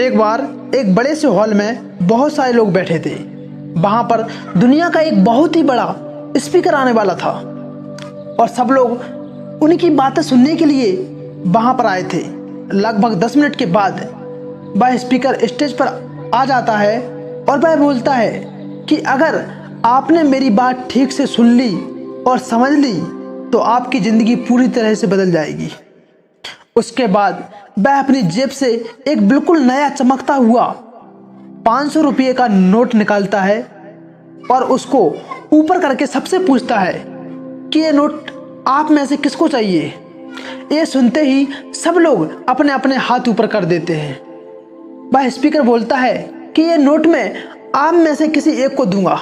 एक बार एक बड़े से हॉल में बहुत सारे लोग बैठे थे। वहां पर दुनिया का एक बहुत ही बड़ा स्पीकर आने वाला था और सब लोग उनकी बातें सुनने के लिए वहां पर आए थे। लगभग 10 मिनट के बाद वह स्पीकर स्टेज पर आ जाता है और वह बोलता है कि अगर आपने मेरी बात ठीक से सुन ली और समझ ली तो आपकी ज़िंदगी पूरी तरह से बदल जाएगी। उसके बाद वह अपनी जेब से एक बिल्कुल नया चमकता हुआ 500 रुपये का नोट निकालता है और उसको ऊपर करके सबसे पूछता है कि ये नोट आप में से किसको चाहिए। ये सुनते ही सब लोग अपने अपने हाथ ऊपर कर देते हैं। वह स्पीकर बोलता है कि ये नोट मैं आप में से किसी एक को दूंगा,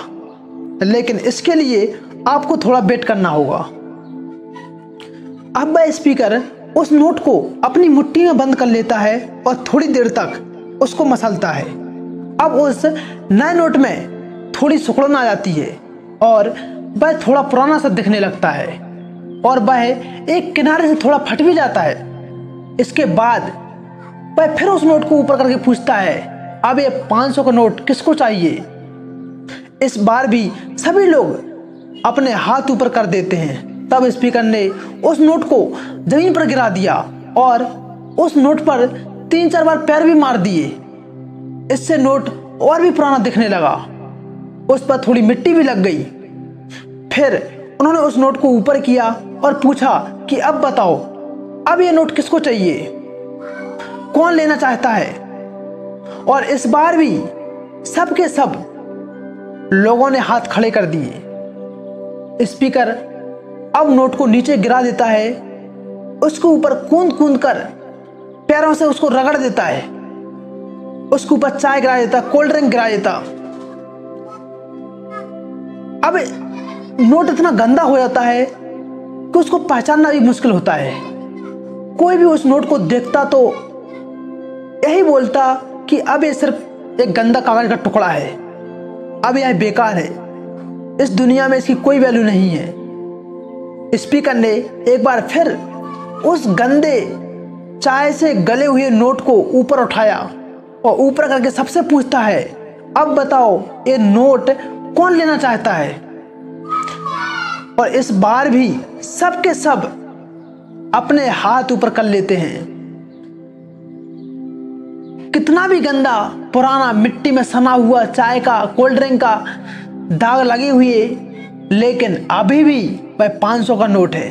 लेकिन इसके लिए आपको थोड़ा वेट करना होगा। अब वह स्पीकर उस नोट को अपनी मुट्ठी में बंद कर लेता है और थोड़ी देर तक उसको मसलता है। अब उस नए नोट में थोड़ी सिकुड़न आ जाती है और वह थोड़ा पुराना सा दिखने लगता है और वह एक किनारे से थोड़ा फट भी जाता है। इसके बाद वह फिर उस नोट को ऊपर करके पूछता है, अब ये 500 का नोट किसको चाहिए। इस बार भी सभी लोग अपने हाथ ऊपर कर देते हैं। तब स्पीकर ने उस नोट को जमीन पर गिरा दिया और उस नोट पर 3-4 बार पैर भी मार दिए। इससे नोट और भी पुराना दिखने लगा। उस पर थोड़ी मिट्टी भी लग गई। फिर उन्होंने उस नोट को ऊपर किया और पूछा कि अब बताओ, अब ये नोट किसको चाहिए, कौन लेना चाहता है। और इस बार भी सब के सब लोगों ने हाथ खड़े कर दिए। स्पीकर अब नोट को नीचे गिरा देता है, उसके ऊपर कूद कूद कर पैरों से उसको रगड़ देता है, उसके ऊपर चाय गिरा देता, कोल्ड ड्रिंक गिरा देता। अब नोट इतना गंदा हो जाता है कि उसको पहचानना भी मुश्किल होता है। कोई भी उस नोट को देखता तो यही बोलता कि अब ये सिर्फ एक गंदा कागज का टुकड़ा है, अब यह बेकार है, इस दुनिया में इसकी कोई वैल्यू नहीं है। स्पीकर ने एक बार फिर उस गंदे चाय से गले हुए नोट को ऊपर उठाया और ऊपर करके सबसे पूछता है, अब बताओ ये नोट कौन लेना चाहता है। और इस बार भी सब के सब अपने हाथ ऊपर कर लेते हैं। कितना भी गंदा पुराना मिट्टी में सना हुआ चाय का, कोल्ड ड्रिंक का दाग लगे हुए, लेकिन अभी भी वह 500 का नोट है।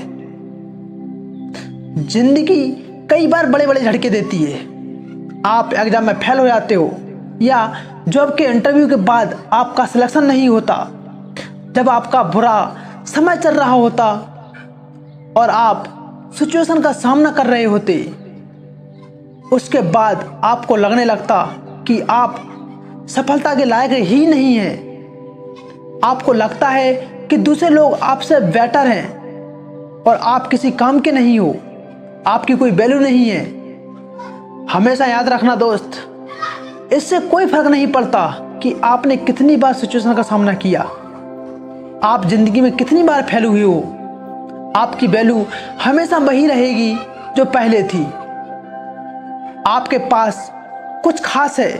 जिंदगी कई बार बड़े बड़े झटके देती है। आप एग्जाम में फेल हो जाते हो या जॉब के इंटरव्यू के बाद आपका सिलेक्शन नहीं होता, जब आपका बुरा समय चल रहा होता और आप सिचुएशन का सामना कर रहे होते, उसके बाद आपको लगने लगता कि आप सफलता के लायक ही नहीं हैं। आपको लगता है कि दूसरे लोग आपसे बेटर हैं और आप किसी काम के नहीं हो, आपकी कोई वैल्यू नहीं है। हमेशा याद रखना दोस्त, इससे कोई फर्क नहीं पड़ता कि आपने कितनी बार सिचुएशन का सामना किया, आप जिंदगी में कितनी बार फेल हुए हो, आपकी वैल्यू हमेशा वही रहेगी जो पहले थी। आपके पास कुछ खास है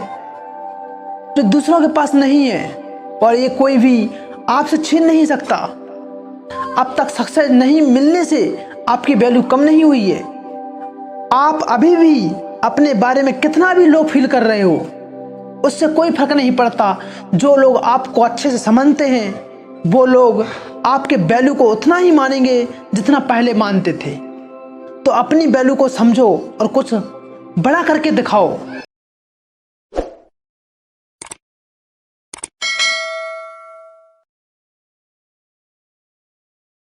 जो दूसरों के पास नहीं है और ये कोई भी आपसे छीन नहीं सकता। अब तक सक्सेस नहीं मिलने से आपकी वैल्यू कम नहीं हुई है। आप अभी भी अपने बारे में कितना भी लो फील कर रहे हो, उससे कोई फर्क नहीं पड़ता। जो लोग आपको अच्छे से समझते हैं वो लोग आपके वैल्यू को उतना ही मानेंगे जितना पहले मानते थे। तो अपनी वैल्यू को समझो और कुछ बड़ा करके दिखाओ।